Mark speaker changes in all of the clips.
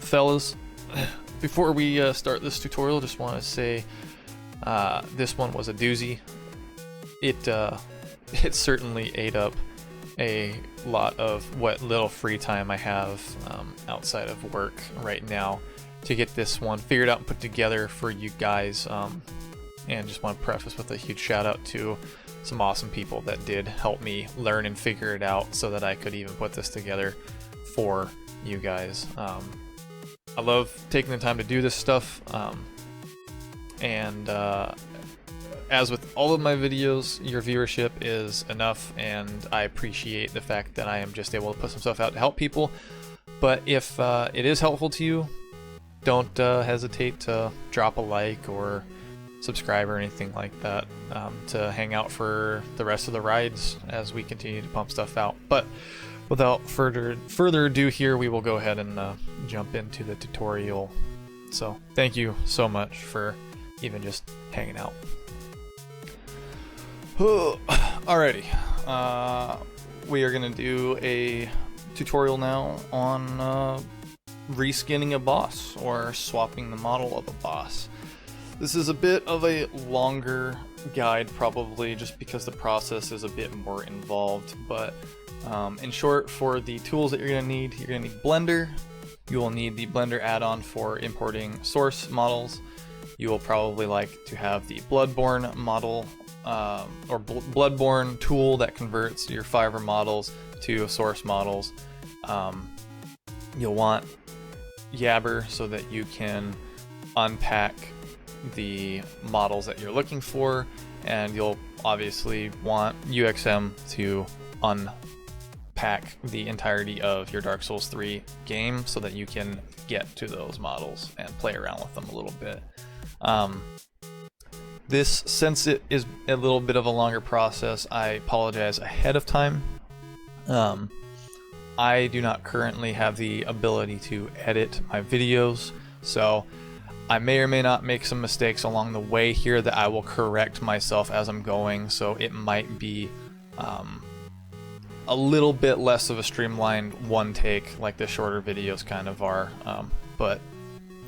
Speaker 1: fellas, before we start this tutorial, just want to say this one was a doozy. It certainly ate up a lot of what little free time I have outside of work right now to get this one figured out and put together for you guys. And just want to preface with a huge shout out to some awesome people that did help me learn and figure it out so that I could even put this together for you guys. I love taking the time to do this stuff, and as with all of my videos, your viewership is enough, and I appreciate the fact that I am just able to put some stuff out to help people. But if it is helpful to you, don't hesitate to drop a like or subscribe or anything like that, to hang out for the rest of the rides as we continue to pump stuff out. But without further ado here, we will go ahead and jump into the tutorial. So thank you so much for even just hanging out. Alrighty, we are gonna do a tutorial now on reskinning a boss, or swapping the model of a boss. This is a bit of a longer guide, probably just because the process is a bit more involved, but in short, for the tools that you're going to need Blender. You will need the Blender add-on for importing source models. You will probably like to have the Bloodborne model, or Bloodborne tool that converts your Flver models to source models. You'll want Yabber so that you can unpack the models that you're looking for, and you'll obviously want UXM to unpack the entirety of your Dark Souls 3 game so that you can get to those models and play around with them a little bit. This, since it is a little bit of a longer process, I apologize ahead of time. I do not currently have the ability to edit my videos, so I may or may not make some mistakes along the way here that I will correct myself as I'm going, so it might be a little bit less of a streamlined one take like the shorter videos kind of are, but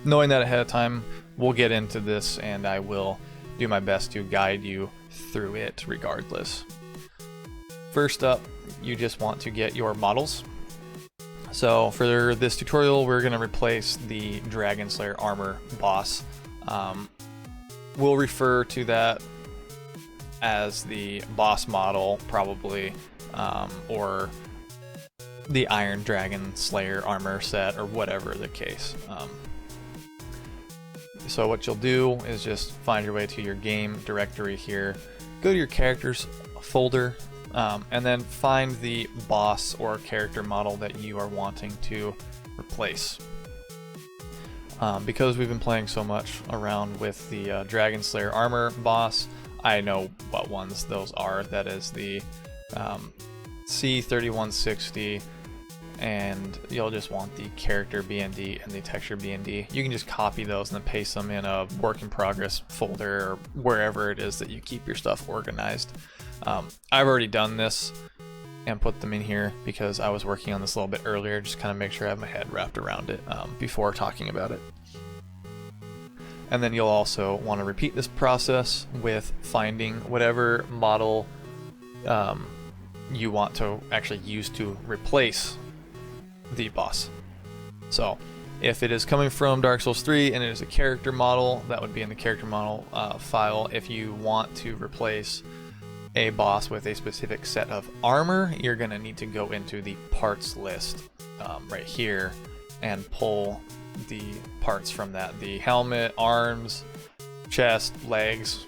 Speaker 1: knowing that ahead of time, we'll get into this and I will do my best to guide you through it regardless. First up, you just want to get your models. So for this tutorial, we're going to replace the Dragon Slayer armor boss. We'll refer to that as the boss model probably, or the Iron Dragon Slayer armor set, or whatever the case. So what you'll do is just find your way to your game directory here, go to your characters folder, and then find the boss or character model that you are wanting to replace. Because we've been playing so much around with the Dragon Slayer armor boss, I know what ones those are. That is the C3160, and you'll just want the character BND and the texture BND. You can just copy those and then paste them in a work in progress folder or wherever it is that you keep your stuff organized. I've already done this and put them in here because I was working on this a little bit earlier, just kind of make sure I have my head wrapped around it before talking about it. And then you'll also want to repeat this process with finding whatever model you want to actually use to replace the boss. So if it is coming from Dark Souls 3 and it is a character model, that would be in the character model file. If you want to replace a boss with a specific set of armor, you're going to need to go into the parts list right here and pull the parts from that. The helmet, arms, chest, legs,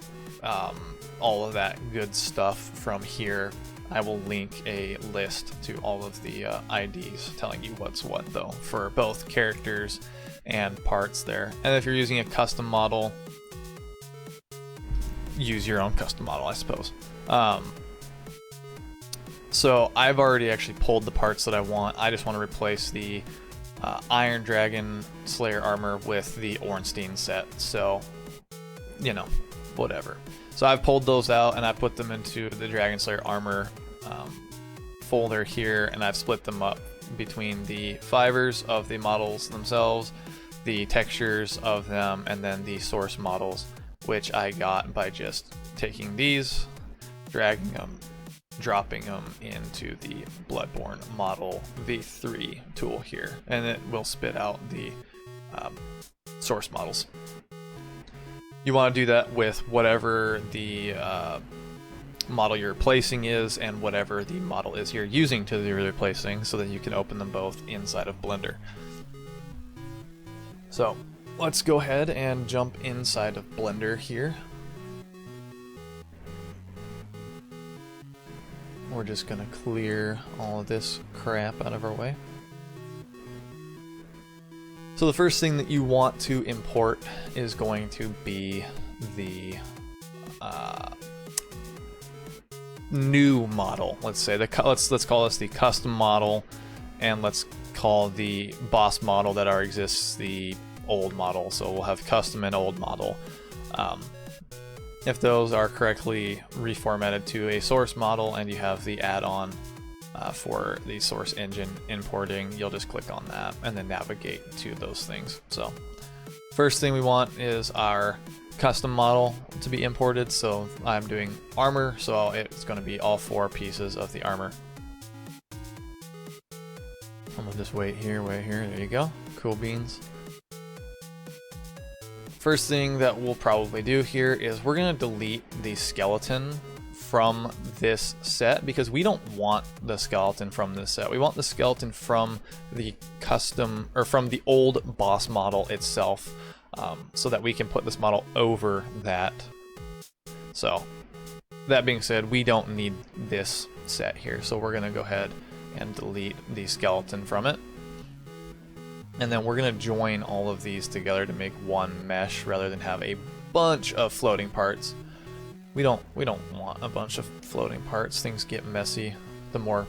Speaker 1: all of that good stuff from here. I will link a list to all of the IDs telling you what's what though for both characters and parts there. And if you're using a custom model, use your own custom model, I suppose. So I've already actually pulled the parts that I want. I just want to replace the Iron Dragon Slayer armor with the Ornstein set. So, you know, whatever. So I've pulled those out and I put them into the Dragon Slayer armor folder here, and I've split them up between the fibers of the models themselves, the textures of them, and then the source models, which I got by just taking these, dragging them, dropping them into the Bloodborne Model v3 tool here, and it will spit out the source models. You want to do that with whatever the model you're replacing is and whatever the model is you're using to the replacing, so that you can open them both inside of Blender. So let's go ahead and jump inside of Blender here. We're just gonna clear all of this crap out of our way. So the first thing that you want to import is going to be the new model. Let's say let's call this the custom model, and let's call the boss model that already exists the old model. So we'll have custom and old model. If those are correctly reformatted to a source model and you have the add-on for the source engine importing, you'll just click on that and then navigate to those things. So first thing we want is our custom model to be imported. So I'm doing armor, so it's going to be all 4 pieces of the armor. I'm gonna just wait here, there you go. Cool beans. First thing that we'll probably do here is we're gonna delete the skeleton from this set, because we don't want the skeleton from this set. We want the skeleton from the custom, or from the old boss model itself, so that we can put this model over that. So that being said, we don't need this set here, so we're gonna go ahead and delete the skeleton from it. And then we're gonna join all of these together to make one mesh rather than have a bunch of floating parts. We don't want a bunch of floating parts. Things get messy the more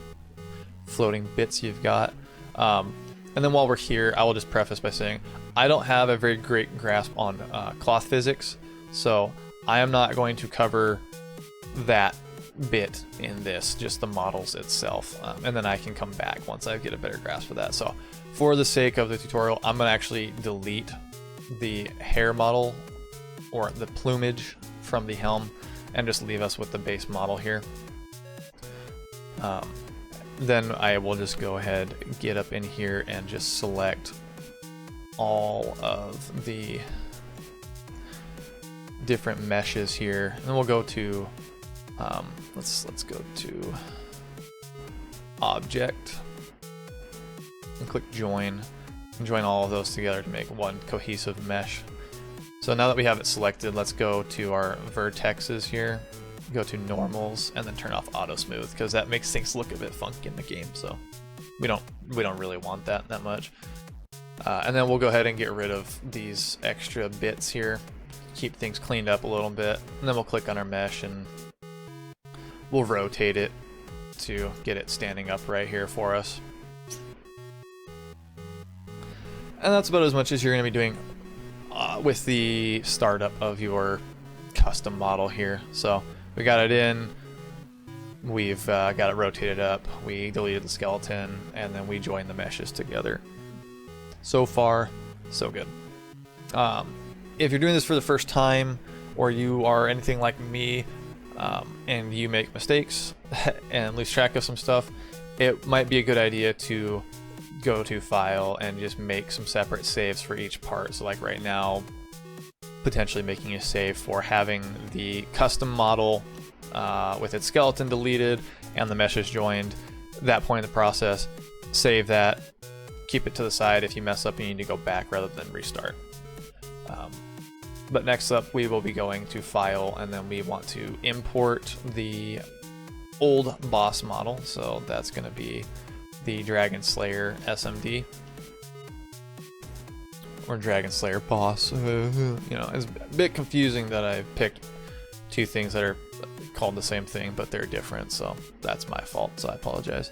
Speaker 1: floating bits you've got. And then while we're here, I will just preface by saying I don't have a very great grasp on cloth physics, so I am not going to cover that bit in this, just the models itself, and then I can come back once I get a better grasp of that. So for the sake of the tutorial, I'm gonna actually delete the hair model or the plumage from the helm and just leave us with the base model here. Then I will just go ahead, get up in here and just select all of the different meshes here, and then we'll go to let's go to object and click join, and join all of those together to make one cohesive mesh. So now that we have it selected, let's go to our vertexes here, go to normals, and then turn off auto smooth, because that makes things look a bit funky in the game. So we don't really want that much. And then we'll go ahead and get rid of these extra bits here, keep things cleaned up a little bit, and then we'll click on our mesh and we'll rotate it to get it standing up right here for us. And that's about as much as you're going to be doing with the startup of your custom model here. So we got it in, we've got it rotated up, we deleted the skeleton, and then we joined the meshes together. So far, so good. If you're doing this for the first time, or you are anything like me, and you make mistakes and lose track of some stuff, it might be a good idea to go to file and just make some separate saves for each part. So like right now, potentially making a save for having the custom model with its skeleton deleted and the meshes joined. That point in the process, save that, keep it to the side. If you mess up, you need to go back rather than restart. But next up, we will be going to file, and then we want to import the old boss model. So that's going to be the Dragon Slayer SMD, or Dragon Slayer boss. You know, it's a bit confusing that I picked two things that are called the same thing, but they're different. So that's my fault. So I apologize.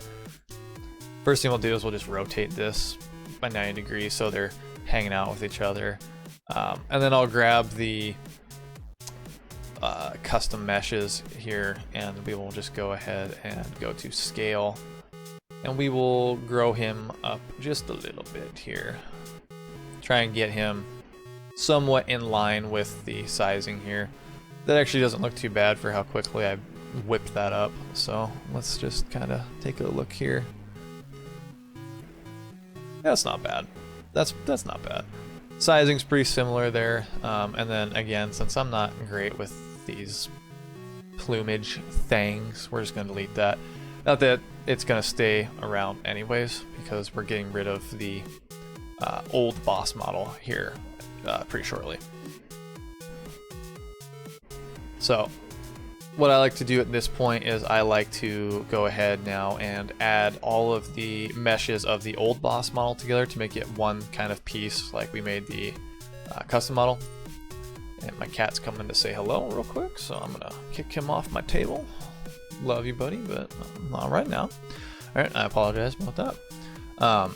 Speaker 1: First thing we'll do is we'll just rotate this by 90 degrees so they're hanging out with each other. And then I'll grab the custom meshes here, and we will just go ahead and go to scale, and we will grow him up just a little bit here. Try and get him somewhat in line with the sizing here. That actually doesn't look too bad for how quickly I whipped that up. So let's just kind of take a look here. That's not bad. That's not bad. Sizing's pretty similar there. And then again, since I'm not great with these plumage things, we're just gonna delete that. Not that it's gonna stay around anyways, because we're getting rid of the old boss model here pretty shortly. So what I like to do at this point is I like to go ahead now and add all of the meshes of the old boss model together to make it one kind of piece, like we made the custom model. And my cat's coming to say hello real quick, so I'm gonna kick him off my table. Love you, buddy, but not right now. All right, I apologize about that.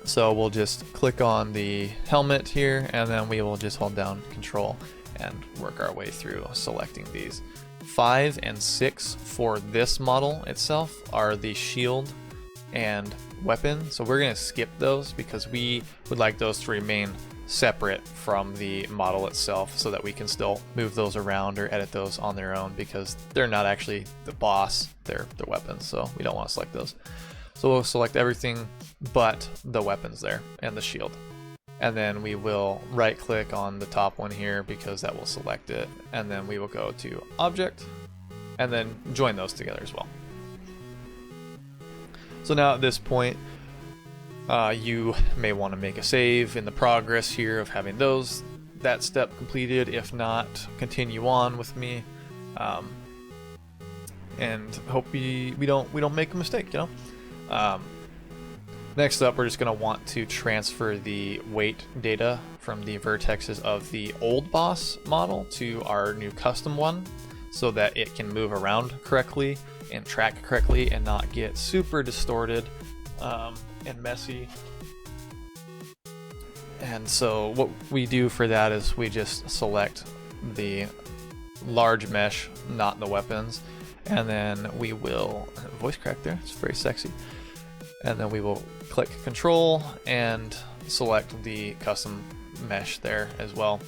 Speaker 1: So we'll just click on the helmet here, and then we will just hold down Control and work our way through selecting these. 5 and 6 for this model itself are the shield and weapon, so we're going to skip those because we would like those to remain separate from the model itself, so that we can still move those around or edit those on their own, because they're not actually the boss, they're the weapons, so we don't want to select those. So we'll select everything but the weapons there and the shield. And then we will right click on the top one here because that will select it. And then we will go to Object and then join those together as well. So now at this point, you may want to make a save in the progress here of having that step completed. If not, continue on with me, and hope we don't make a mistake, you know. Next up, we're just going to want to transfer the weight data from the vertexes of the old boss model to our new custom one, so that it can move around correctly and track correctly and not get super distorted and messy. And so what we do for that is we just select the large mesh, not the weapons, and then we will, voice crack there, it's very sexy. And then we will click Control and select the custom mesh there as well.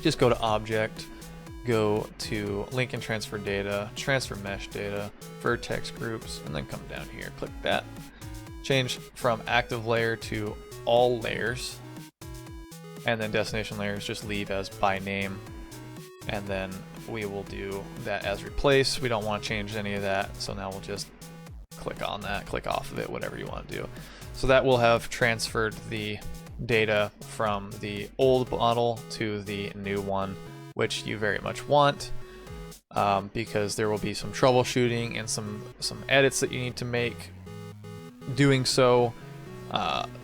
Speaker 1: Just go to Object, go to Link and Transfer Data, Transfer Mesh Data, Vertex Groups, and then come down here, click that. Change from Active Layer to All Layers, and then Destination Layers just leave as by name. And then we will do that as Replace. We don't want to change any of that, so now we'll just click on that, click off of it, whatever you want to do. So that will have transferred the data from the old model to the new one, which you very much want, because there will be some troubleshooting and some edits that you need to make doing so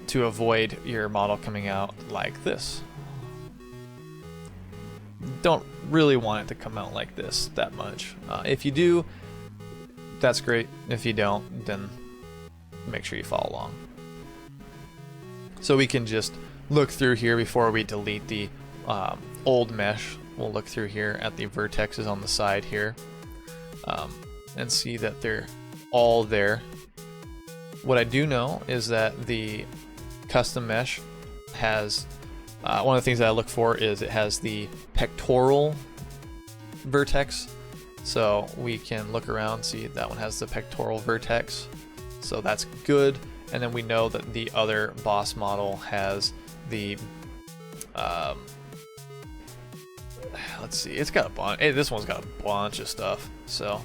Speaker 1: to avoid your model coming out like this. Don't really want it to come out like this that much. If you do, that's great. If you don't, then make sure you follow along. So we can just look through here before we delete the old mesh. We'll look through here at the vertexes on the side here and see that they're all there. What I do know is that the custom mesh has, one of the things that I look for is it has the pectoral vertex. So we can look around, see that one has the pectoral vertex, so that's good. And then we know that the other boss model has the, let's see, it's got a bunch, hey, this one's got a bunch of stuff, so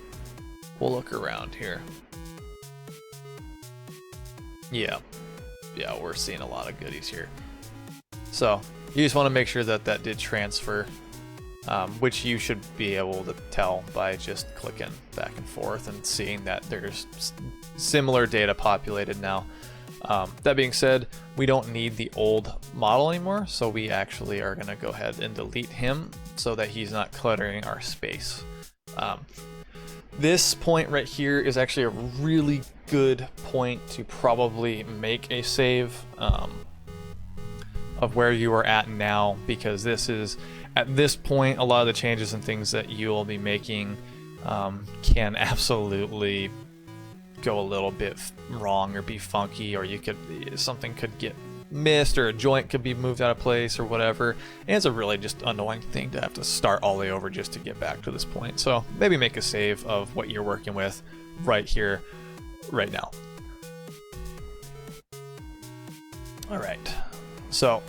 Speaker 1: we'll look around here. Yeah, we're seeing a lot of goodies here. So you just want to make sure that that did transfer, which you should be able to tell by just clicking back and forth and seeing that there's similar data populated now. That being said, we don't need the old model anymore, so we actually are going to go ahead and delete him so that he's not cluttering our space. This point right here is actually a really good point to probably make a save of where you are at now, because this is At this point, a lot of the changes and things that you will be making can absolutely go a little bit wrong or be funky, or something could get missed, or a joint could be moved out of place or whatever. And it's a really just annoying thing to have to start all the way over just to get back to this point. So maybe make a save of what you're working with right here, right now. All right, so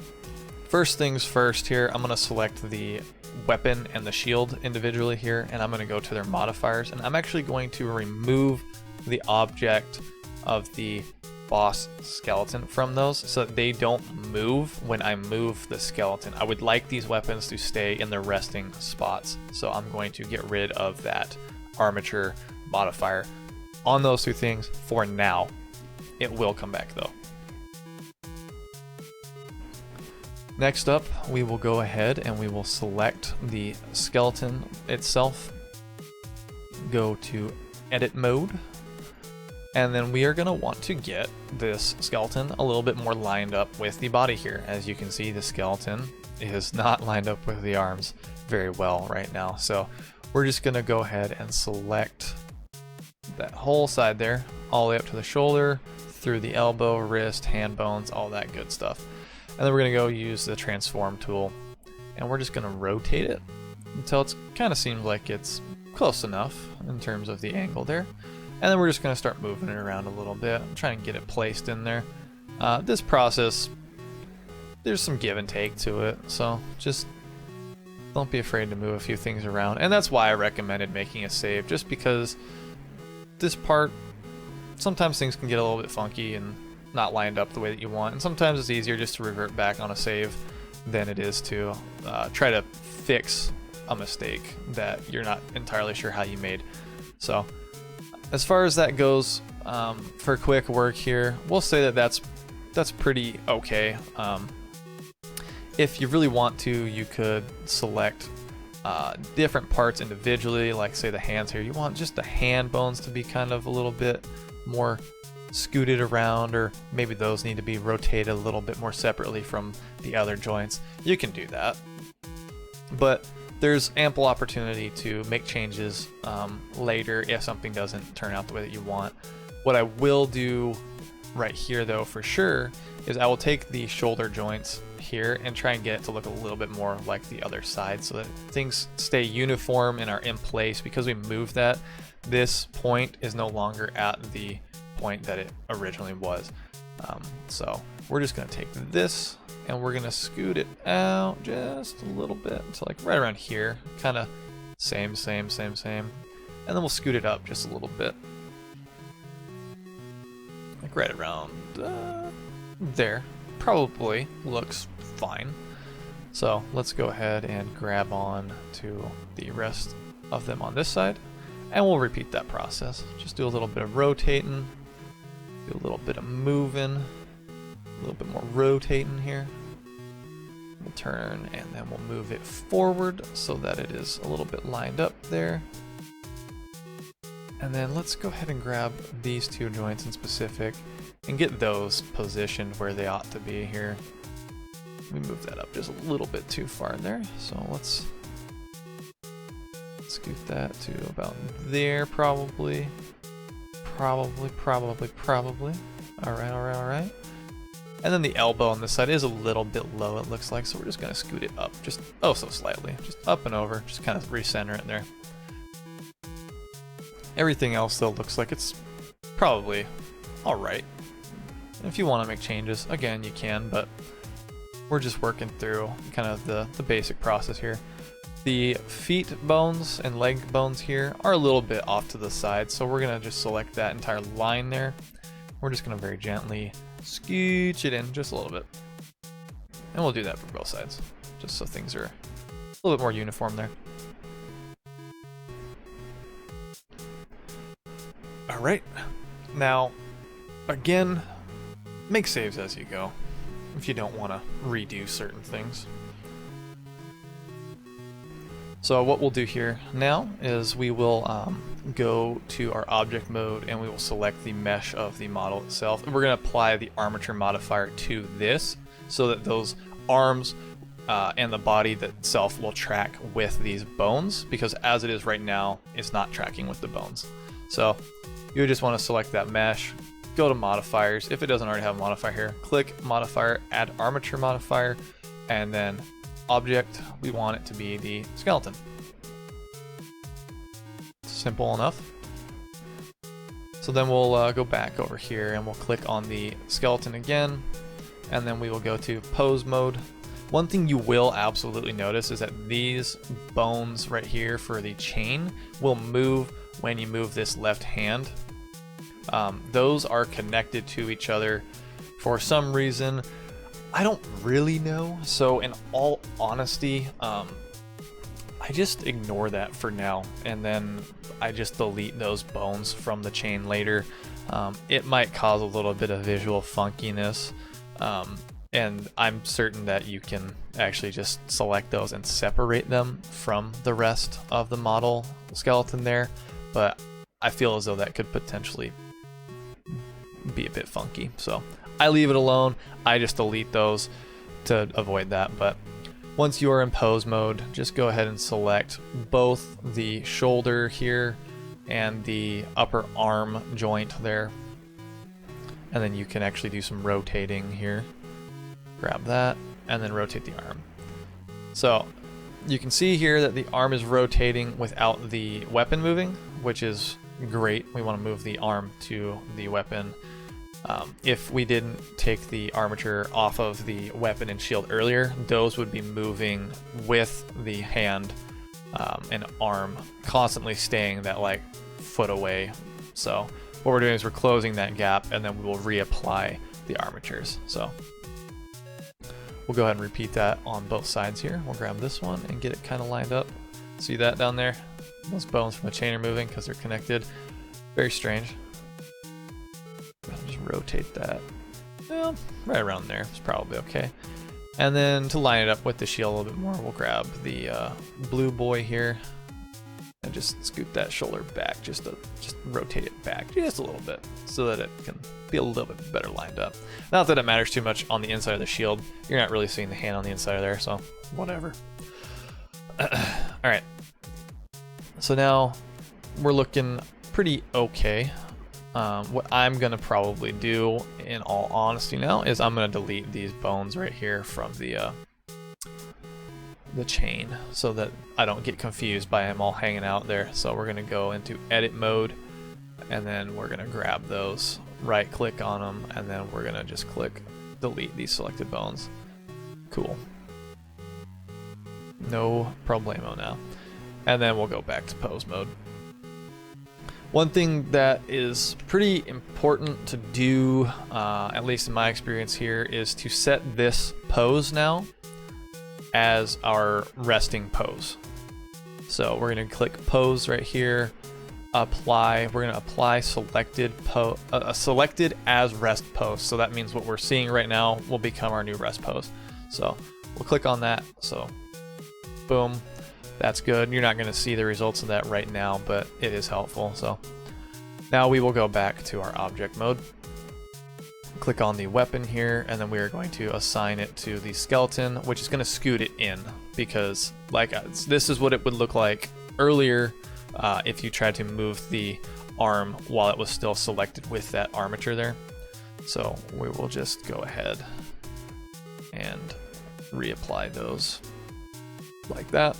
Speaker 1: first things first here, I'm gonna select the weapon and the shield individually here, and I'm gonna go to their modifiers, and I'm actually going to remove the object of the boss skeleton from those so that they don't move when I move the skeleton. I would like these weapons to stay in their resting spots, so I'm going to get rid of that armature modifier on those two things for now. It will come back though. Next up, we will go ahead and we will select the skeleton itself, go to edit mode, and then we are going to want to get this skeleton a little bit more lined up with the body here. As you can see, the skeleton is not lined up with the arms very well right now. So we're just going to go ahead and select that whole side there, all the way up to the shoulder, through the elbow, wrist, hand bones, all that good stuff. And then we're going to go use the transform tool, and we're just going to rotate it until it kind of seems like it's close enough in terms of the angle there. And then we're just going to start moving it around a little bit, trying to get it placed in there. This process, there's some give and take to it, so just don't be afraid to move a few things around. And that's why I recommended making a save, just because this part, sometimes things can get a little bit funky and not lined up the way that you want, and sometimes it's easier just to revert back on a save than it is to try to fix a mistake that you're not entirely sure how you made. So as far as that goes, for quick work here, we'll say that that's pretty okay. If you really want to, you could select different parts individually, like say the hands here. You want just the hand bones to be kind of a little bit more scooted around, or maybe those need to be rotated a little bit more separately from the other joints. You can do that, but there's ample opportunity to make changes later if something doesn't turn out the way that you want. What I will do right here though for sure is I will take the shoulder joints here and try and get it to look a little bit more like the other side so that things stay uniform and are in place. Because we moved that, this point is no longer at the point that it originally was. So we're just going to take this and we're going to scoot it out just a little bit to like right around here, kind of same, and then we'll scoot it up just a little bit, like right around there. Probably looks fine. So let's go ahead and grab on to the rest of them on this side, and we'll repeat that process. Just do a little bit of rotating, do a little bit of moving, a little bit more rotating here. We'll turn and then we'll move it forward so that it is a little bit lined up there. And then let's go ahead and grab these two joints in specific and get those positioned where they ought to be here. We moved that up just a little bit too far there, so let's scoot that to about there, probably. All right. And then the elbow on this side is a little bit low, it looks like, so we're just going to scoot it up just so slightly, just up and over, just kind of recenter it there. Everything else though looks like it's probably all right. If you want to make changes, again, you can, but we're just working through kind of the basic process here. The feet bones and leg bones here are a little bit off to the side, so we're going to just select that entire line there. We're just going to very gently scooch it in just a little bit. And we'll do that for both sides, just so things are a little bit more uniform there. All right, now, again, make saves as you go if you don't want to redo certain things. So what we'll do here now is we will go to our object mode and we will select the mesh of the model itself. And we're going to apply the armature modifier to this so that those arms and the body itself will track with these bones, because as it is right now, it's not tracking with the bones. So you just want to select that mesh, go to modifiers. If it doesn't already have a modifier here, click modifier, add armature modifier, and then object, we want it to be the skeleton. Simple enough. So then we'll go back over here and we'll click on the skeleton again, and then we will go to pose mode. One thing you will absolutely notice is that these bones right here for the chain will move when you move this left hand. Those are connected to each other for some reason. I don't really know. So in all honesty, I just ignore that for now, and then I just delete those bones from the chain later. It might cause a little bit of visual funkiness, and I'm certain that you can actually just select those and separate them from the rest of the model skeleton there, but I feel as though that could potentially be a bit funky. So I leave it alone. I just delete those to avoid that. But once you are in pose mode, just go ahead and select both the shoulder here and the upper arm joint there. And then you can actually do some rotating here. Grab that and then rotate the arm. So you can see here that the arm is rotating without the weapon moving, which is great. We want to move the arm to the weapon. If we didn't take the armature off of the weapon and shield earlier, those would be moving with the hand and arm constantly staying that like foot away. So what we're doing is we're closing that gap, and then we will reapply the armatures. So we'll go ahead and repeat that on both sides here. We'll grab this one and get it kind of lined up. See that down there? Those bones from the chain are moving because they're connected. Very strange. Just rotate that. Well, right around there. It's probably okay. And then to line it up with the shield a little bit more, we'll grab the blue boy here and just scoot that shoulder back, just rotate it back just a little bit so that it can be a little bit better lined up. Not that it matters too much on the inside of the shield. You're not really seeing the hand on the inside of there, so whatever. All right. So now we're looking pretty okay. What I'm gonna probably do, in all honesty now, is I'm gonna delete these bones right here from the chain so that I don't get confused by them all hanging out there. So we're gonna go into edit mode, and then we're gonna grab those, right click on them, and then we're gonna just click delete these selected bones. Cool. No problemo now. And then we'll go back to pose mode. One thing that is pretty important to do, at least in my experience here, is to set this pose now as our resting pose. So we're going to click pose right here, apply. We're going to apply selected as rest pose. So that means what we're seeing right now will become our new rest pose. So we'll click on that. So boom. That's good. You're not going to see the results of that right now, but it is helpful. So now we will go back to our object mode. Click on the weapon here, and then we are going to assign it to the skeleton, which is going to scoot it in, because this is what it would look like earlier if you tried to move the arm while it was still selected with that armature there. So we will just go ahead and reapply those like that.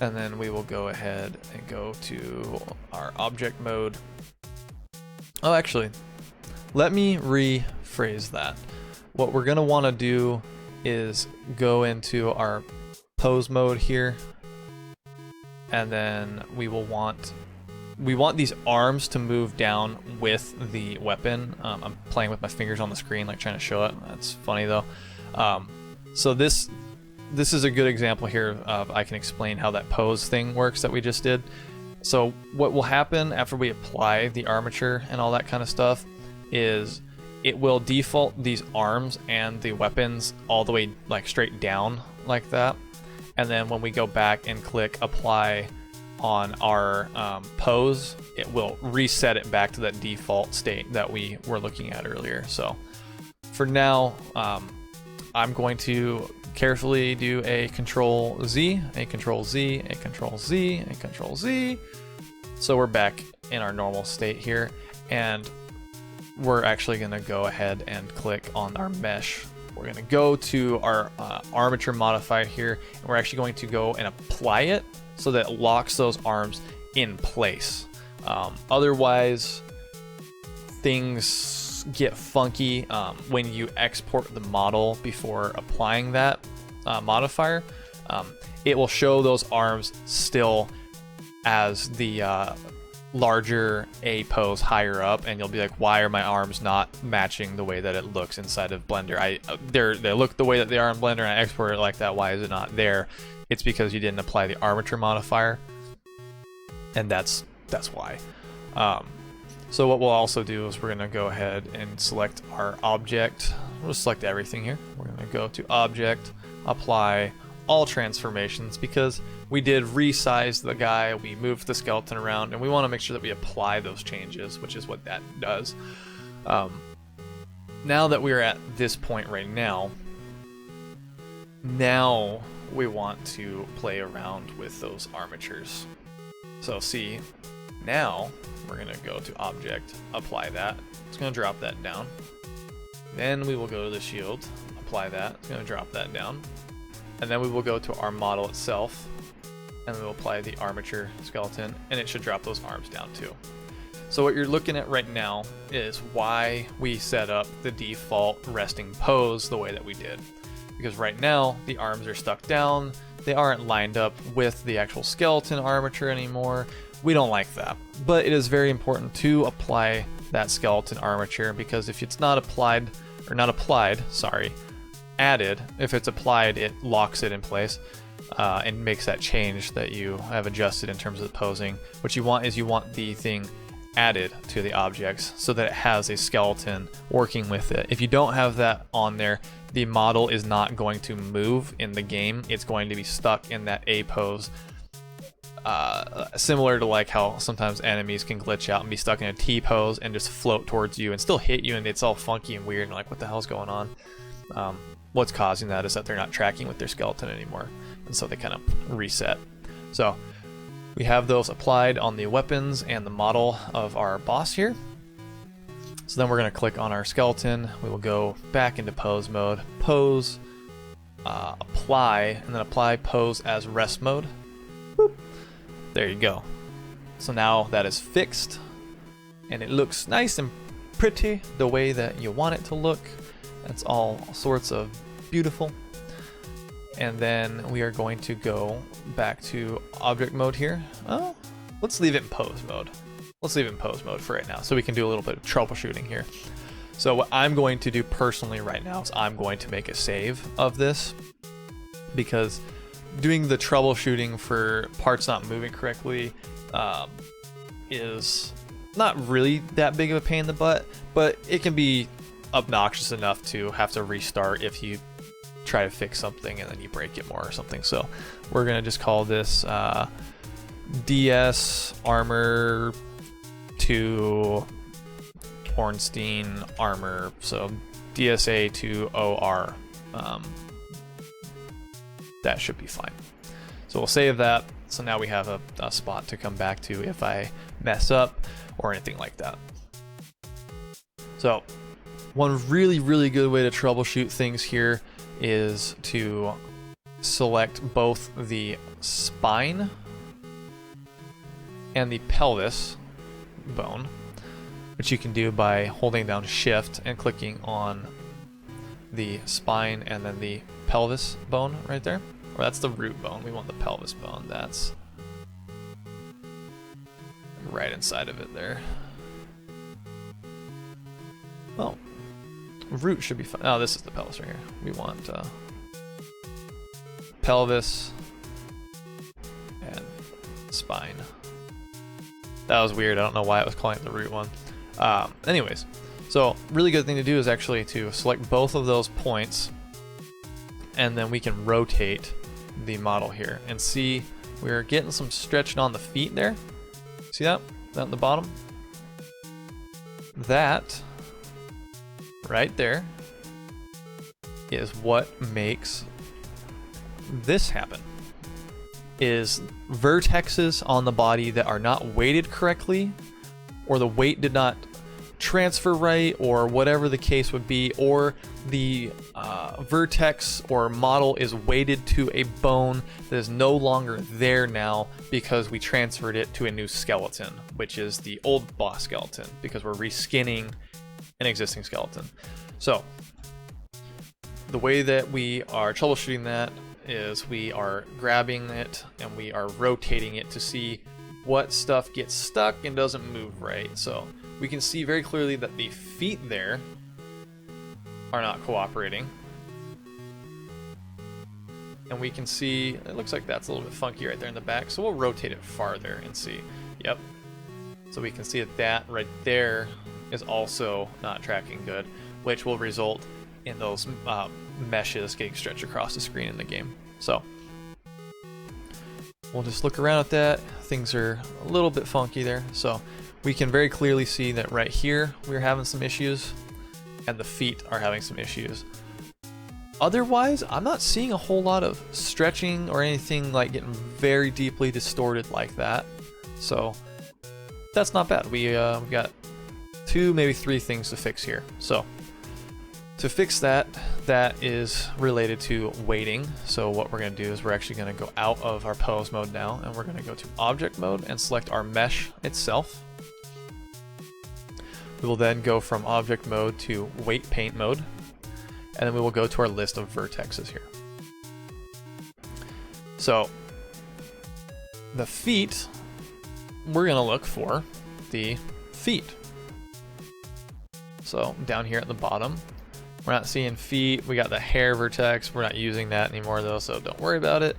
Speaker 1: And then we will go ahead and go to our object mode. Oh, actually, let me rephrase that. What we're going to want to do is go into our pose mode here, and then we want these arms to move down with the weapon. I'm playing with my fingers on the screen, like trying to show it. That's funny though. So this is a good example here of, I can explain how that pose thing works that we just did. So what will happen after we apply the armature and all that kind of stuff is it will default these arms and the weapons all the way like straight down like that. And then when we go back and click apply on our pose, it will reset it back to that default state that we were looking at earlier. So for now, I'm going to carefully do a Control Z, a Control Z, a Control Z, a Control Z. So we're back in our normal state here, and we're actually going to go ahead and click on our mesh. We're going to go to our armature modifier here, and we're actually going to go and apply it so that it locks those arms in place. Otherwise, things get funky when you export the model before applying that modifier. It will show those arms still as the larger A pose higher up, and you'll be like, why are my arms not matching the way that it looks inside of Blender? They look the way that they are in Blender, and I export it like that. Why is it not there? It's because you didn't apply the armature modifier, and that's why. So what we'll also do is we're going to go ahead and select our object. We'll select everything here. We're going to go to Object, Apply All Transformations, because we did resize the guy, we moved the skeleton around, and we want to make sure that we apply those changes, which is what that does. Now that we're at this point right now we want to play around with those armatures. So see, now we're going to go to Object, Apply that. It's going to drop that down. Then we will go to the shield, apply that. It's going to drop that down. And then we will go to our model itself, and we'll apply the armature skeleton, and it should drop those arms down too. So what you're looking at right now is why we set up the default resting pose the way that we did. Because right now, the arms are stuck down, they aren't lined up with the actual skeleton armature anymore. We don't like that. But it is very important to apply that skeleton armature, because if it's not applied, added, if it's applied, it locks it in place and makes that change that you have adjusted in terms of the posing. What you want is the thing added to the objects so that it has a skeleton working with it. If you don't have that on there, the model is not going to move in the game. It's going to be stuck in that A pose. Similar to like how sometimes enemies can glitch out and be stuck in a T pose and just float towards you and still hit you, and it's all funky and weird and like, what the hell's going on? What's causing that is that they're not tracking with their skeleton anymore, and so they kind of reset. So we have those applied on the weapons and the model of our boss here. So then we're going to click on our skeleton. We will go back into pose mode, pose, apply, and then apply pose as rest mode. Boop. There you go. So now that is fixed, and it looks nice and pretty the way that you want it to look. It's all sorts of beautiful. And then we are going to go back to object mode here. Oh, let's leave it in pose mode. Let's leave it in pose mode for right now, so we can do a little bit of troubleshooting here. So what I'm going to do personally right now is I'm going to make a save of this, because doing the troubleshooting for parts not moving correctly is not really that big of a pain in the butt, but it can be obnoxious enough to have to restart if you try to fix something and then you break it more or something. So we're gonna just call this DS Armor to Ornstein Armor, so DSA to OR. That should be fine. So we'll save that. So now we have a spot to come back to if I mess up or anything like that. So one really, really good way to troubleshoot things here is to select both the spine and the pelvis bone, which you can do by holding down Shift and clicking on the spine and then the pelvis bone right there. Or that's the root bone. We want the pelvis bone. That's right inside of it there. Oh, root should be fine. Oh, this is the pelvis right here. We want pelvis and spine. That was weird. I don't know why it was calling it the root one. Anyways, so really good thing to do is actually to select both of those points, and then we can rotate the model here and see we're getting some stretching on the feet there. See that? That at the bottom? That right there is what makes this happen. Is vertexes on the body that are not weighted correctly, or the weight did not transfer right, or whatever the case would be, or the vertex or model is weighted to a bone that is no longer there now because we transferred it to a new skeleton, which is the old boss skeleton, because we're reskinning an existing skeleton. So the way that we are troubleshooting that is we are grabbing it and we are rotating it to see what stuff gets stuck and doesn't move right. So we can see very clearly that the feet there are not cooperating. And we can see, it looks like that's a little bit funky right there in the back. So we'll rotate it farther and see. Yep. So we can see that that right there is also not tracking good, which will result in those meshes getting stretched across the screen in the game. So we'll just look around at that. Things are a little bit funky there. So we can very clearly see that right here we're having some issues, and the feet are having some issues. Otherwise, I'm not seeing a whole lot of stretching or anything like getting very deeply distorted like that. So that's not bad. We've got 2, maybe 3 things to fix here. So to fix that, that is related to weighting. So what we're going to do is we're actually going to go out of our pose mode now, and we're going to go to object mode and select our mesh itself. We will then go from object mode to weight paint mode, and then we will go to our list of vertexes here. So the feet, we're going to look for the feet. So down here at the bottom, we're not seeing feet. We got the hair vertex. We're not using that anymore though, so don't worry about it.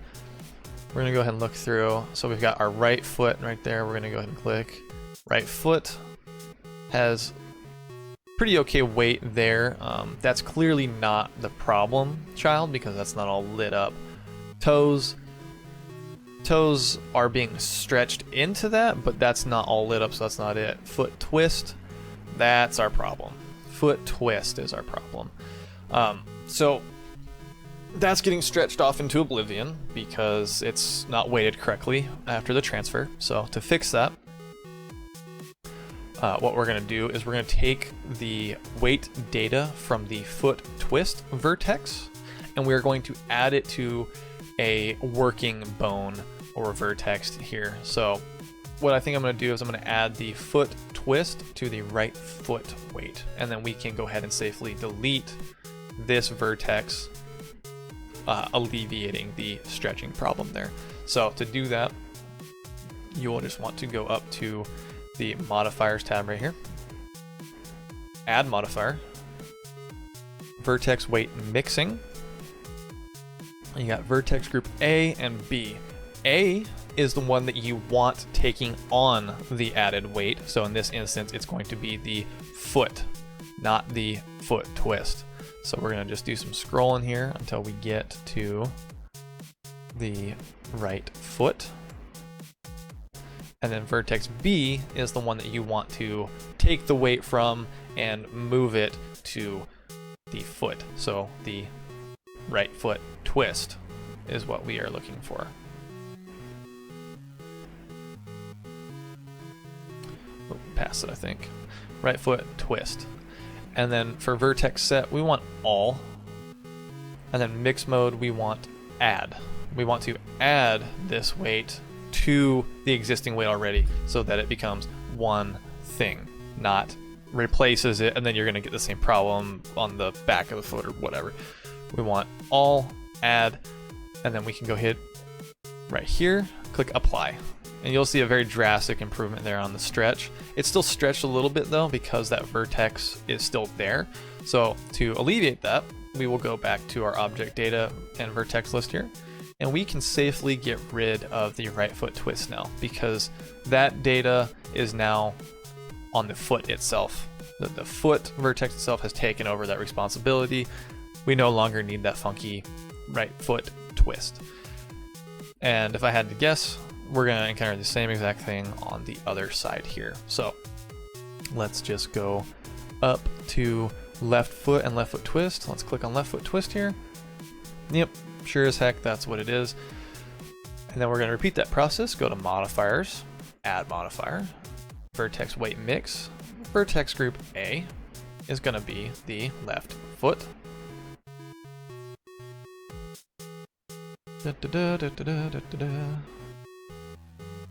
Speaker 1: We're gonna go ahead and look through. So we've got our right foot right there. We're gonna go ahead and click. Right foot has pretty okay weight there. That's clearly not the problem child, because that's not all lit up. Toes are being stretched into that, but that's not all lit up, so that's not it. Foot twist, that's our problem. Foot twist is our problem. So that's getting stretched off into oblivion because it's not weighted correctly after the transfer. So to fix that, what we're going to do is we're going to take the weight data from the foot twist vertex, and we're going to add it to a working bone or vertex here. So what I think I'm going to do is I'm going to add the foot twist to the right foot weight, and then we can go ahead and safely delete this vertex, alleviating the stretching problem there. So to do that, you will just want to go up to the modifiers tab right here, add modifier, vertex weight mixing, and you got vertex group A and B. A is the one that you want taking on the added weight. So in this instance, it's going to be the foot, not the foot twist. So we're going to just do some scrolling here until we get to the right foot. And then vertex B is the one that you want to take the weight from and move it to the foot. So the right foot twist is what we are looking for. Past it, I think. Right foot twist. And then for vertex set, we want all. And then mix mode, we want add. We want to add this weight to the existing weight already so that it becomes one thing, not replaces it, and then you're going to get the same problem on the back of the foot or whatever. We want all, add, and then we can go hit right here, click apply. And you'll see a very drastic improvement there on the stretch. It's still stretched a little bit though because that vertex is still there. So to alleviate that, we will go back to our object data and vertex list here, and we can safely get rid of the right foot twist now because that data is now on the foot itself. The foot vertex itself has taken over that responsibility. We no longer need that funky right foot twist. And if I had to guess, we're going to encounter the same exact thing on the other side here. So let's just go up to left foot and left foot twist. Let's click on left foot twist here. Yep, sure as heck, that's what it is. And then we're going to repeat that process. Go to modifiers, add modifier, vertex weight mix. Vertex group A is going to be the left foot.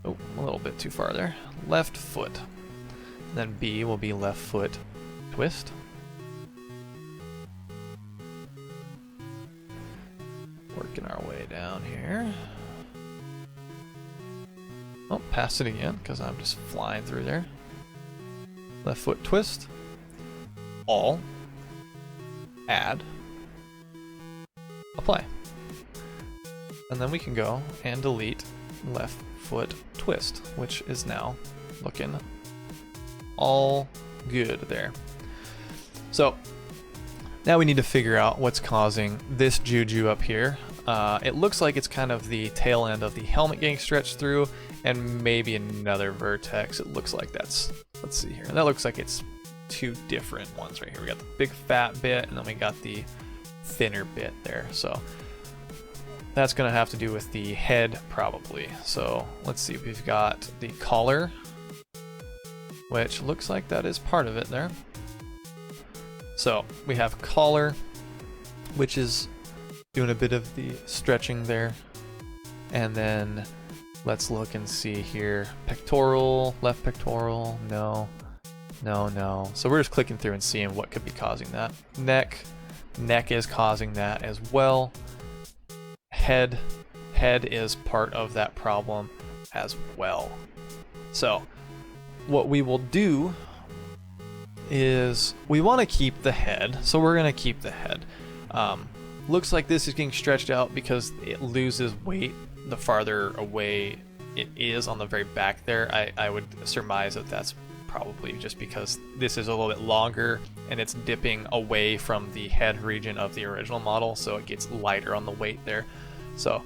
Speaker 1: Oh, a little bit too far there. Left foot. And then B will be left foot twist. Working our way down here. Oh, passed it again because I'm just flying through there. Left foot twist. All. Add. Apply. And then we can go and delete left foot twist, which is now looking all good there. So now we need to figure out what's causing this juju up here. It looks like it's kind of the tail end of the helmet getting stretched through and maybe another vertex. It looks like that's, let's see here. That looks like it's two different ones right here. We got the big fat bit and then we got the thinner bit there. So that's gonna have to do with the head probably. So let's see, we've got the collar, which looks like that is part of it there. So we have collar, which is doing a bit of the stretching there. And then let's look and see here. Pectoral, left pectoral, no, no, no. So we're just clicking through and seeing what could be causing that. Neck is causing that as well. Head is part of that problem as well. So what we will do is we want to keep the head, so we're going to keep the head. Looks like this is getting stretched out because it loses weight the farther away it is on the very back there. I would surmise that that's probably just because this is a little bit longer and it's dipping away from the head region of the original model, so it gets lighter on the weight there. So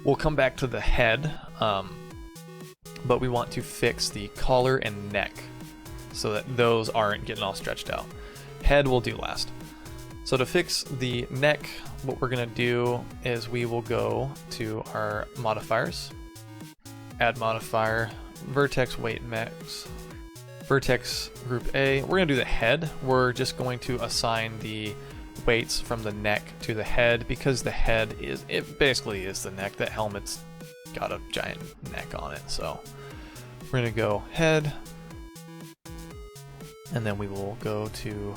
Speaker 1: we'll come back to the head, but we want to fix the collar and neck so that those aren't getting all stretched out. Head we'll do last. So to fix the neck, what we're going to do is we will go to our modifiers, add modifier, vertex weight mix, vertex group A. We're going to do the head. We're just going to assign the weights from the neck to the head because the head is, it basically is the neck. That helmet's got a giant neck on it. So we're going to go head, and then we will go to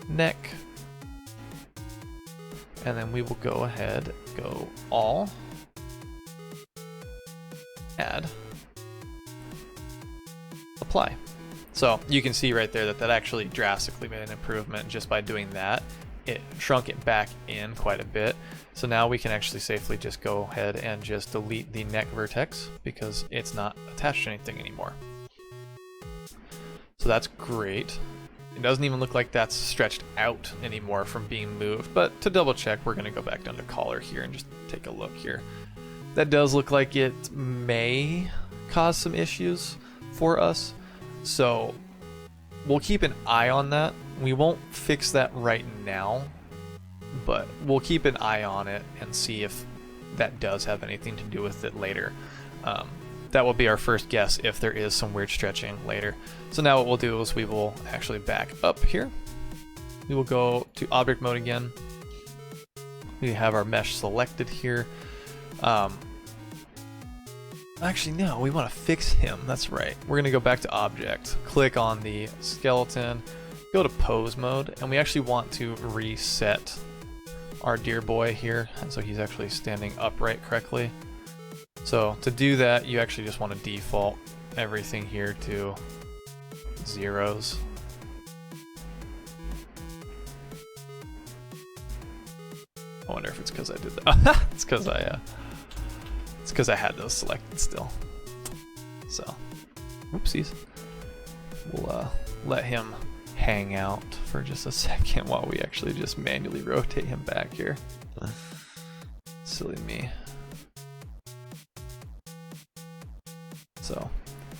Speaker 1: neck, and then we will go ahead, go all, add, apply. So you can see right there that that actually drastically made an improvement just by doing that. It shrunk it back in quite a bit. So now we can actually safely just go ahead and just delete the neck vertex because it's not attached to anything anymore. So that's great. It doesn't even look like that's stretched out anymore from being moved, but to double check, we're gonna go back down to collar here and just take a look here. That does look like it may cause some issues for us, so we'll keep an eye on that. We won't fix that right now, but we'll keep an eye on it and see if that does have anything to do with it later. That will be our first guess if there is some weird stretching later. So now what we'll do is we will actually back up here. We will go to object mode again. We have our mesh selected here. Actually, no, we want to fix him. That's right. We're going to go back to object, click on the skeleton, go to pose mode, and we actually want to reset our dear boy here. And so he's actually standing upright correctly. So to do that, you actually just want to default everything here to zeros. I wonder if it's because I did that. It's because I had those selected still. So, whoopsies. We'll let him hang out for just a second while we actually just manually rotate him back here. Silly me. So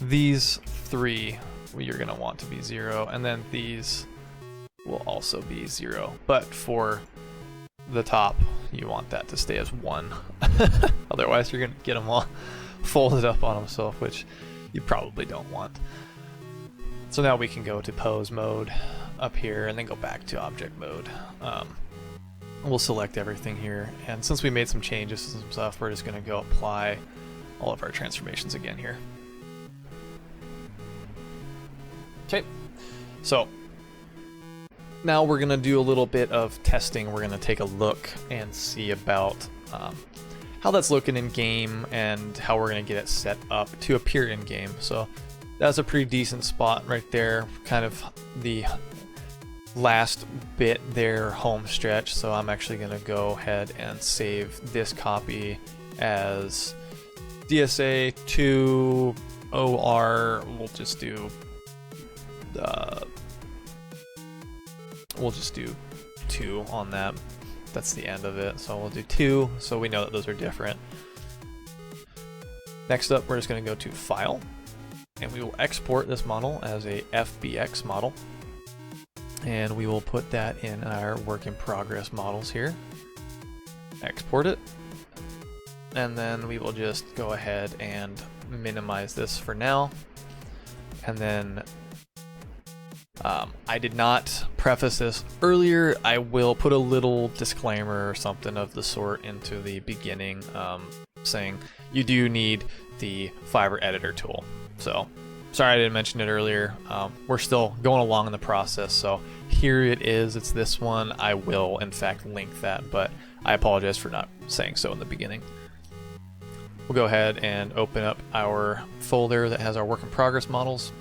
Speaker 1: these three you're going to want to be 0, and then these will also be 0. But for the top, you want that to stay as 1. Otherwise, you're going to get them all folded up on themselves, which you probably don't want. So now we can go to pose mode up here and then go back to object mode. We'll select everything here, and since we made some changes to some stuff, we're just going to go apply all of our transformations again here. Okay, so now we're going to do a little bit of testing. We're going to take a look and see about how that's looking in game and how we're going to get it set up to appear in game. So that's a pretty decent spot right there, kind of the last bit there, home stretch. So I'm actually going to go ahead and save this copy as DSA 2 OR. We'll just do 2 on that. That's the end of it. So we'll do 2, so we know that those are different. Next up, we're just going to go to File, and we will export this model as a FBX model. And we will put that in our work in progress models here. Export it. And then we will just go ahead and minimize this for now. And then I did not preface this earlier. I will put a little disclaimer or something of the sort into the beginning, saying you do need the Flver Editor tool. So sorry I didn't mention it earlier. We're still going along in the process, so here it is. It's this one. I will in fact link that, but I apologize for not saying so in the beginning. We'll go ahead and open up our folder that has our work in progress models.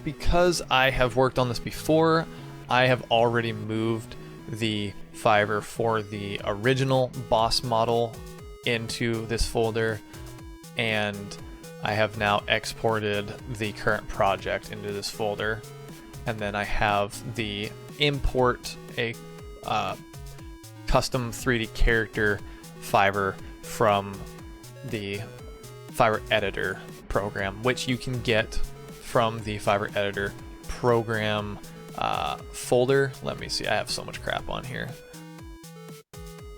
Speaker 1: Because I have worked on this before, I have already moved the Flver for the original boss model into this folder, and I have now exported the current project into this folder, and then I have the import a custom 3D character Flver from the Flver Editor program, which you can get from the Flver Editor program folder. Let me see, I have so much crap on here.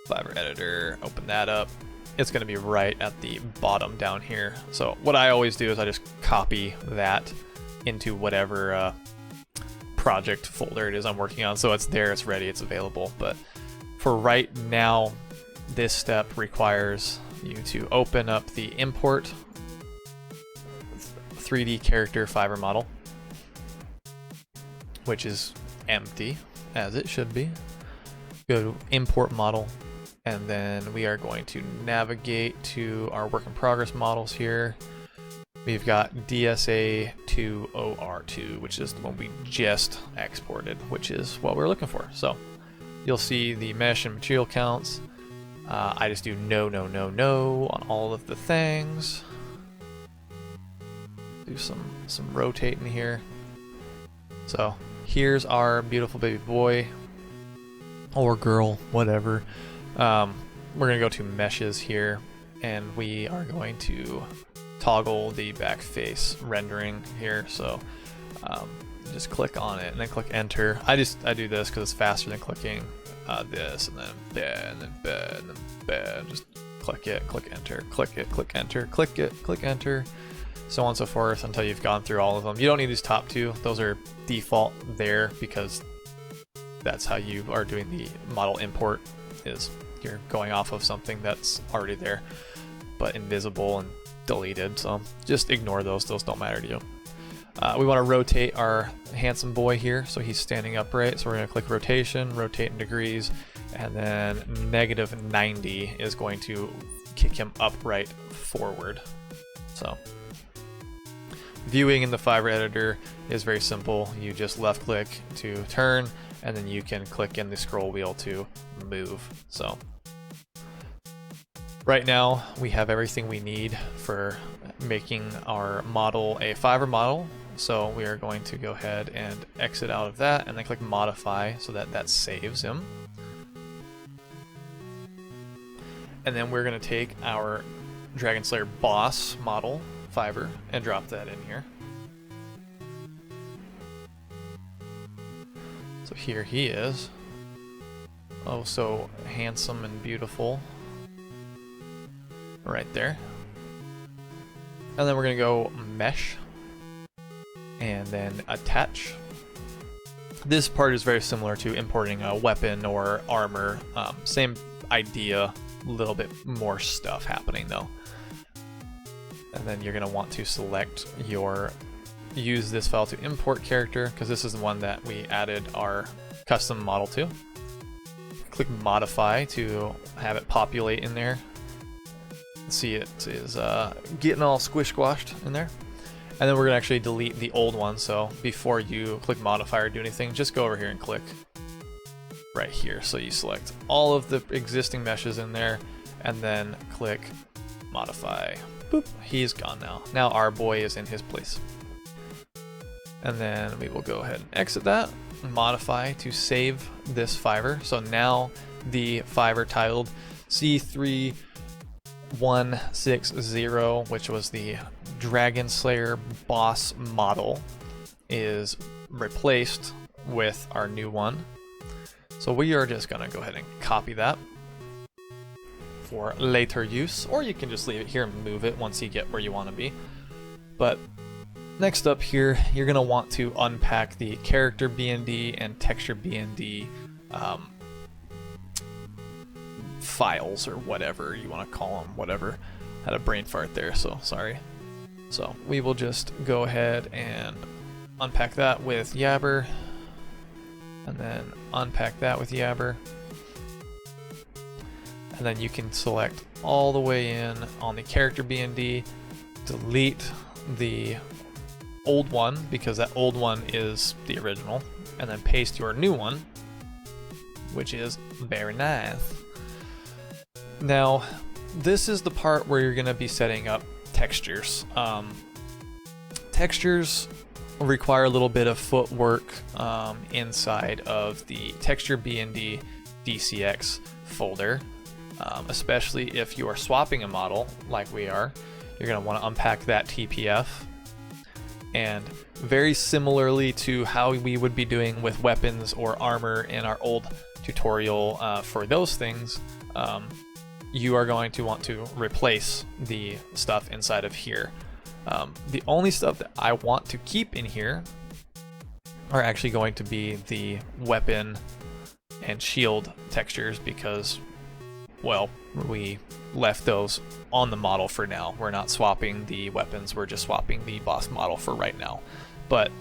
Speaker 1: Flver Editor, open that up. It's going to be right at the bottom down here. So what I always do is I just copy that into whatever project folder it is I'm working on. So it's there, it's ready, it's available. But for right now, this step requires you to open up the import 3D character Flver model, which is empty, as it should be. Go to import model, and then we are going to navigate to our work in progress models here. We've got DSA 2 OR2, which is the one we just exported, which is what we're looking for. So you'll see the mesh and material counts. I just do no, no, no, no on all of the things. Do some rotating here. So here's our beautiful baby boy or girl, whatever. We're gonna go to meshes here, and we are going to toggle the back face rendering here. So just click on it and then click enter. I do this because it's faster than clicking this and then bed and then bed and then bed. Just click it, click enter, click it, click enter, click it, click enter, so on and so forth until you've gone through all of them. You don't need these top two. Those are default there because that's how you are doing the model import, is you're going off of something that's already there but invisible and deleted. So just ignore those. Those don't matter to you. We want to rotate our handsome boy here so he's standing upright. So we're going to click rotation, rotate in degrees, and then -90 is going to kick him upright forward. So viewing in the Flver Editor is very simple. You just left click to turn, and then you can click in the scroll wheel to move. So right now we have everything we need for making our model a Flver model. So we are going to go ahead and exit out of that and then click modify so that that saves him. And then we're going to take our Dragon Slayer boss model Flver and drop that in here. So here he is. Oh, so handsome and beautiful. Right there. And then we're gonna go mesh and then attach. This part is very similar to importing a weapon or armor. Same idea, a little bit more stuff happening though. And then you're gonna want to select use this file to import character, because this is the one that we added our custom model to. Click modify to have it populate in there. See, it is getting all squish squashed in there. And then we're gonna actually delete the old one, so before you click modify or do anything, just go over here and click right here. So you select all of the existing meshes in there and then click modify. Boop, he's gone now. Now our boy is in his place. And then we will go ahead and exit that, modify to save this Flver. So now the Flver titled C3160, which was the Dragon Slayer boss model, is replaced with our new one. So we are just gonna go ahead and copy that for later use, or you can just leave it here and move it once you get where you want to be. But next up here, you're gonna want to unpack the character BND and texture BND files, or whatever you want to call them. Whatever. Had a brain fart there, so sorry. So we will just go ahead and unpack that with Yabber, and then unpack that with Yabber. And then you can select all the way in on the character BND, delete the old one because that old one is the original, and then paste your new one, which is very nice. Now, this is the part where you're going to be setting up textures. Textures require a little bit of footwork inside of the texture BND DCX folder. Especially if you are swapping a model like we are, you're going to want to unpack that TPF. And very similarly to how we would be doing with weapons or armor in our old tutorial for those things, you are going to want to replace the stuff inside of here. The only stuff that I want to keep in here are actually going to be the weapon and shield textures because, well, we left those on the model for now. We're not swapping the weapons, we're just swapping the boss model for right now. But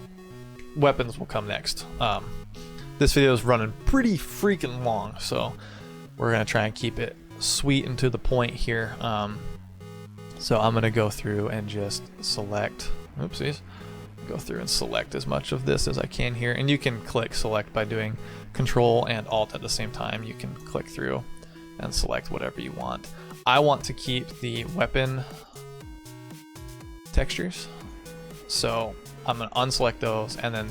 Speaker 1: weapons will come next. This video is running pretty freaking long, so we're gonna try and keep it sweet and to the point here. So I'm gonna go through and just select, oopsies, go through and select as much of this as I can here. And you can click select by doing Control and Alt at the same time. You can click through and select whatever you want. I want to keep the weapon textures, so I'm going to unselect those, and then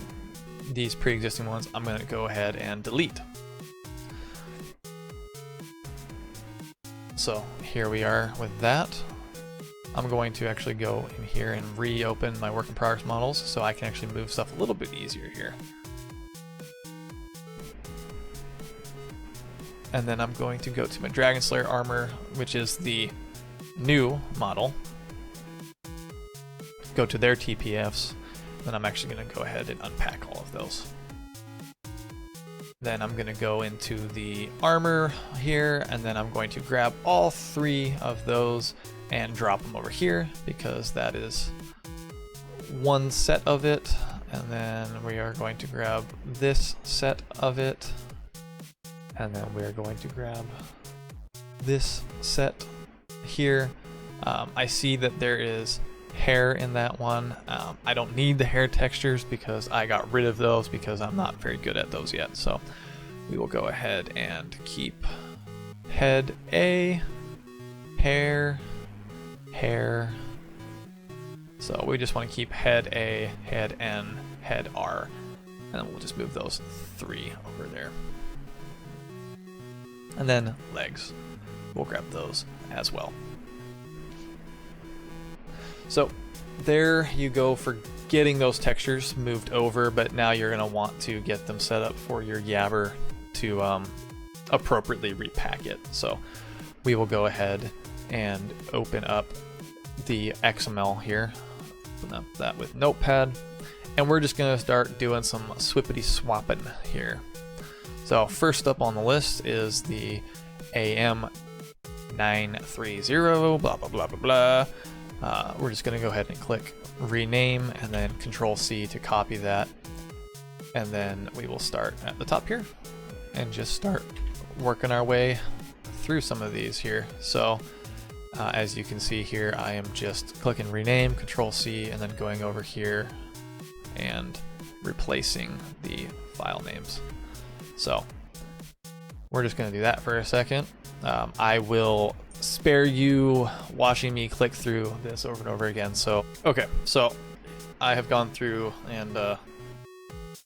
Speaker 1: these pre-existing ones I'm going to go ahead and delete. So here we are with that. I'm going to actually go in here and reopen my work in progress models so I can actually move stuff a little bit easier here. And then I'm going to go to my Dragon Slayer armor, which is the new model. Go to their TPFs. Then I'm actually going to go ahead and unpack all of those. Then I'm going to go into the armor here, and then I'm going to grab all three of those and drop them over here because that is one set of it. And then we are going to grab this set of it. And then we're going to grab this set here. I see that there is hair in that one. I don't need the hair textures because I got rid of those because I'm not very good at those yet. So we will go ahead and keep head A, hair, hair. So we just want to keep head A, head N, head R, and then we'll just move those three over there. And then legs, we'll grab those as well. So there you go for getting those textures moved over, but now you're going to want to get them set up for your Yabber to appropriately repack it. So we will go ahead and open up the XML here, open up that with Notepad, and we're just going to start doing some swippity swapping here. So first up on the list is the AM930, blah, blah, blah, blah, blah. We're just going to go ahead and click rename and then Control-C to copy that. And then we will start at the top here and just start working our way through some of these here. So as you can see here, I am just clicking rename, Control-C, and then going over here and replacing the file names. So we're just going to do that for a second. I will spare you watching me click through this over and over again. So, okay, so I have gone through and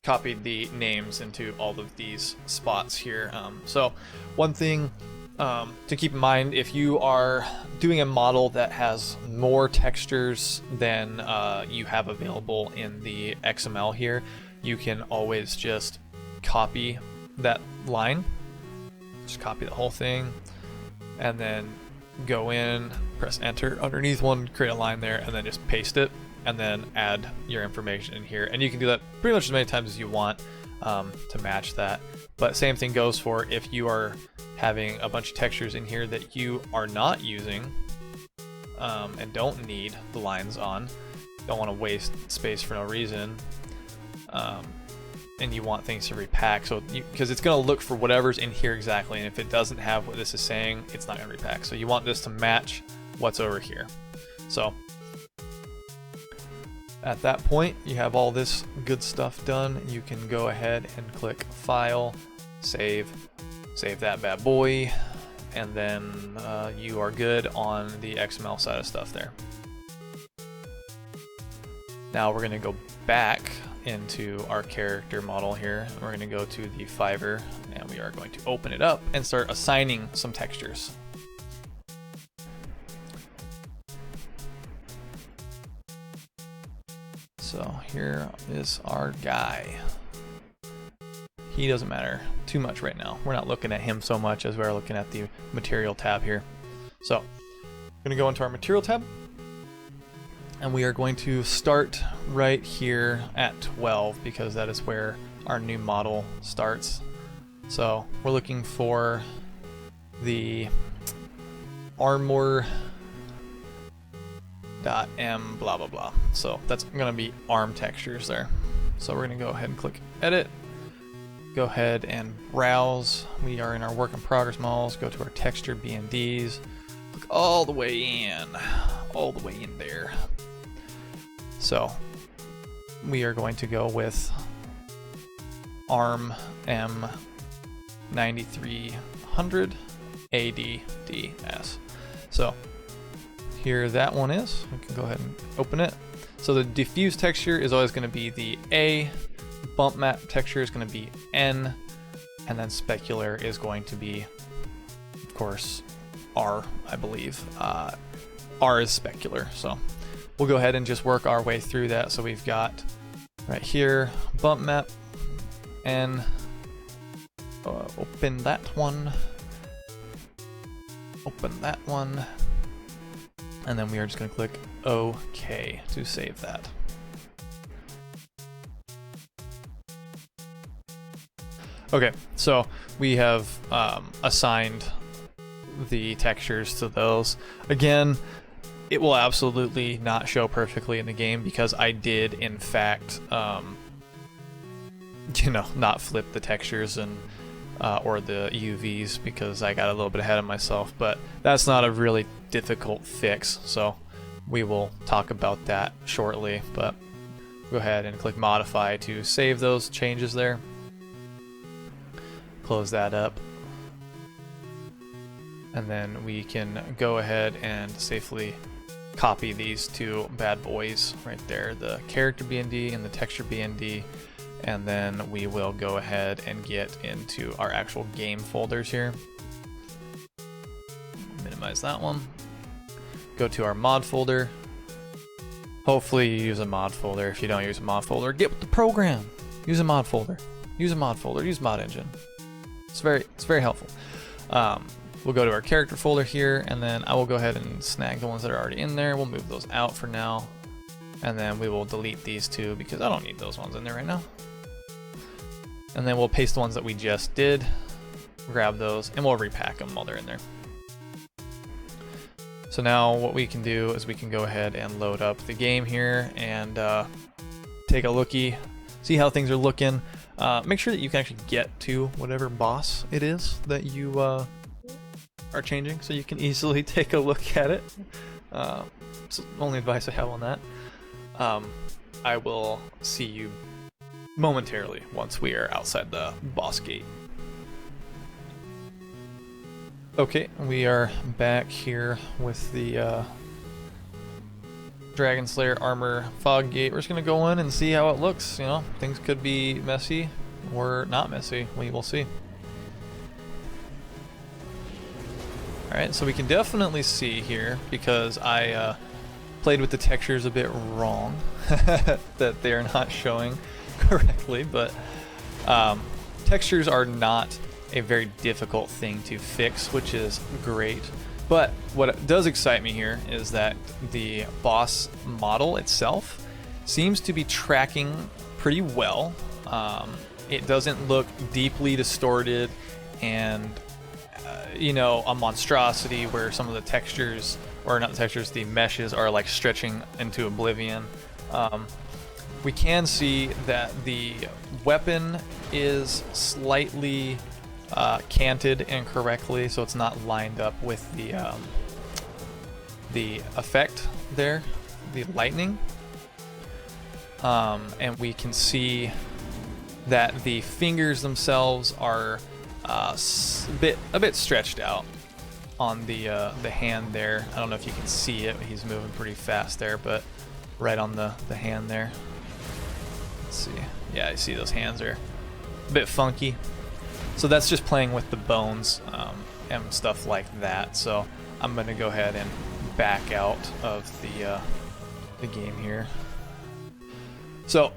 Speaker 1: copied the names into all of these spots here. So one thing to keep in mind, if you are doing a model that has more textures than you have available in the XML here, you can always just copy that line, just copy the whole thing, and then go in, press enter underneath one, create a line there, and then just paste it, and then add your information in here. And you can do that pretty much as many times as you want to match that. But same thing goes for if you are having a bunch of textures in here that you are not using and don't need the lines on, don't want to waste space for no reason, and you want things to repack, so because it's going to look for whatever's in here exactly, and if it doesn't have what this is saying, it's not going to repack. So you want this to match what's over here. So at that point, you have all this good stuff done. You can go ahead and click File, Save that bad boy, and then you are good on the XML side of stuff there. Now we're going to go back into our character model here. We're going to go to the Flver, and we are going to open it up and start assigning some textures. So here is our guy. He doesn't matter too much right now. We're not looking at him so much as we're looking at the material tab here. So I'm going to go into our material tab, and we are going to start right here at 12 because that is where our new model starts. So we're looking for the armor.m blah blah blah. So that's going to be arm textures there. So we're going to go ahead and click edit. Go ahead and browse. We are in our work in progress models. Go to our texture BNDs. Look all the way in there. So we are going to go with ARM M9300 ADDS. So here that one is. We can go ahead and open it. So the diffuse texture is always going to be the A, bump map texture is going to be N, and then specular is going to be, of course, R, I believe. R is specular. So we'll go ahead and just work our way through that. So we've got right here, bump map, N, open that one, and then we are just going to click OK to save that. Okay, so we have assigned the textures to those. Again, it will absolutely not show perfectly in the game because I did, in fact, not flip the textures and or the UVs because I got a little bit ahead of myself. But that's not a really difficult fix, so we will talk about that shortly. But go ahead and click Modify to save those changes there. Close that up. And then we can go ahead and safely copy these two bad boys right there, the character BND and the texture BND, and then we will go ahead and get into our actual game folders here. Minimize that one. Go to our mod folder. Hopefully you use a mod folder. If you don't use a mod folder, get with the program. Use a mod folder. Use a mod folder. Use mod engine. It's very helpful. We'll go to our character folder here, and then I will go ahead and snag the ones that are already in there. We'll move those out for now, and then we will delete these two because I don't need those ones in there right now. And then we'll paste the ones that we just did, grab those, and we'll repack them while they're in there. So now what we can do is we can go ahead and load up the game here and take a looky, see how things are looking. Make sure that you can actually get to whatever boss it is that you are changing, so you can easily take a look at it. It's the only advice I have on that. I will see you momentarily once we are outside the boss gate. Okay, we are back here with the Dragon Slayer armor fog gate. We're just gonna go in and see how it looks. You know, things could be messy or not messy. We will see. Alright, so we can definitely see here, because I played with the textures a bit wrong, that they're not showing correctly, but textures are not a very difficult thing to fix, which is great. But what does excite me here is that the boss model itself seems to be tracking pretty well. It doesn't look deeply distorted and you know, a monstrosity where some of the textures, or not the textures, the meshes are like stretching into oblivion. We can see that the weapon is slightly canted incorrectly, so it's not lined up with the effect there, the lightning. And we can see that the fingers themselves are a bit stretched out on the hand there. I don't know if you can see it. He's moving pretty fast there, but right on the hand there. Let's see. Yeah, I see those hands are a bit funky. So that's just playing with the bones and stuff like that. So I'm gonna go ahead and back out of the game here. So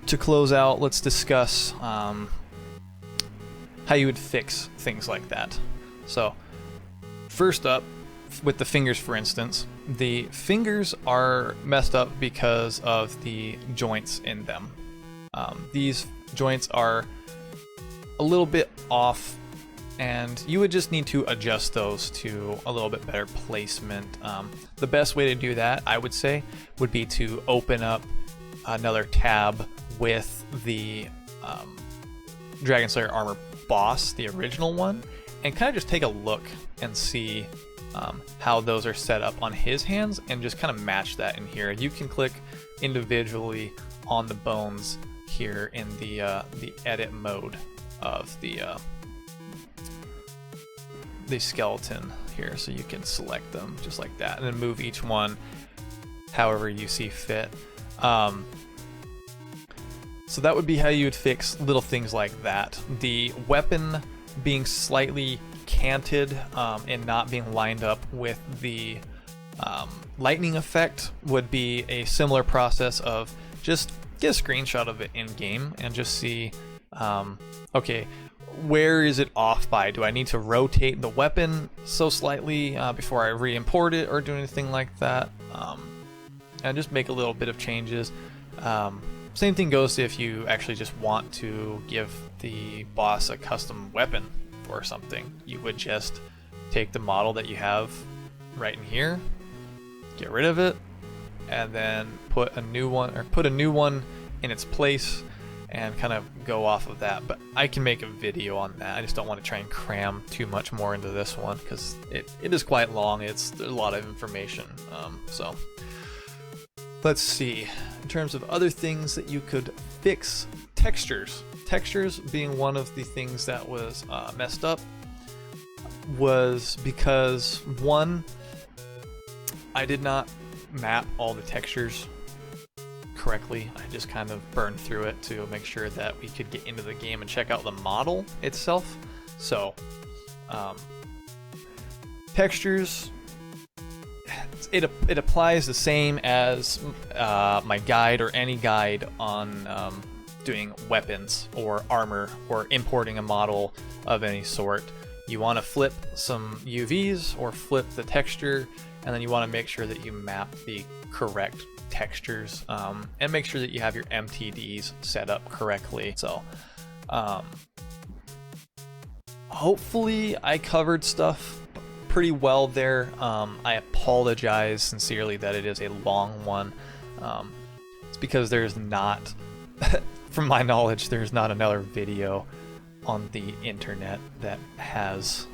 Speaker 1: to close out, let's discuss how you would fix things like that. So first up, with the fingers, for instance, the fingers are messed up because of the joints in them. These joints are a little bit off, and you would just need to adjust those to a little bit better placement. The best way to do that, I would say, would be to open up another tab with the Dragon Slayer armor boss, the original one, and kind of just take a look and see how those are set up on his hands, and just kind of match that in here. You can click individually on the bones here in the edit mode of the skeleton here, so you can select them just like that and then move each one however you see fit. So that would be how you would fix little things like that. The weapon being slightly canted and not being lined up with the lightning effect would be a similar process of just get a screenshot of it in game and just see, okay, where is it off by? Do I need to rotate the weapon so slightly before I re-import it or do anything like that? And just make a little bit of changes. Same thing goes if you actually just want to give the boss a custom weapon or something. You would just take the model that you have right in here, get rid of it, and then put a new one in its place and kind of go off of that. But I can make a video on that. I just don't want to try and cram too much more into this one because it is quite long. There's a lot of information. So let's see. In terms of other things that you could fix, textures being one of the things that was messed up, was because one, I did not map all the textures correctly. I just kind of burned through it to make sure that we could get into the game and check out the model itself. So textures, it applies the same as my guide or any guide on doing weapons or armor or importing a model of any sort. You want to flip some UVs or flip the texture, and then you want to make sure that you map the correct textures and make sure that you have your MTDs set up correctly. So hopefully I covered stuff pretty well there. I apologize sincerely that it is a long one. It's because there's not, from my knowledge, there's not another video on the internet that has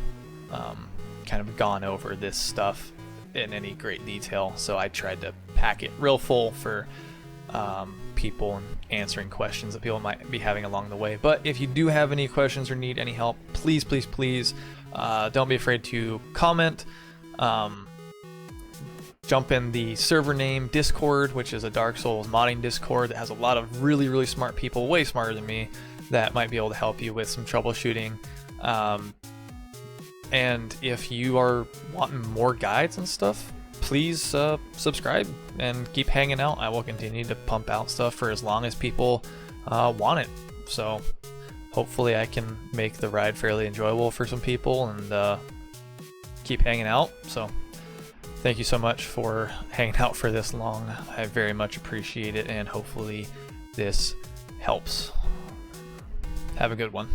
Speaker 1: kind of gone over this stuff in any great detail. So I tried to pack it real full for people and answering questions that people might be having along the way. But if you do have any questions or need any help, please don't be afraid to comment. Jump in the server name Discord, which is a Dark Souls modding Discord that has a lot of really smart people, way smarter than me, that might be able to help you with some troubleshooting. And if you are wanting more guides and stuff, please subscribe and keep hanging out. I will continue to pump out stuff for as long as people want it. So hopefully I can make the ride fairly enjoyable for some people and keep hanging out. So thank you so much for hanging out for this long. I very much appreciate it, and hopefully this helps. Have a good one.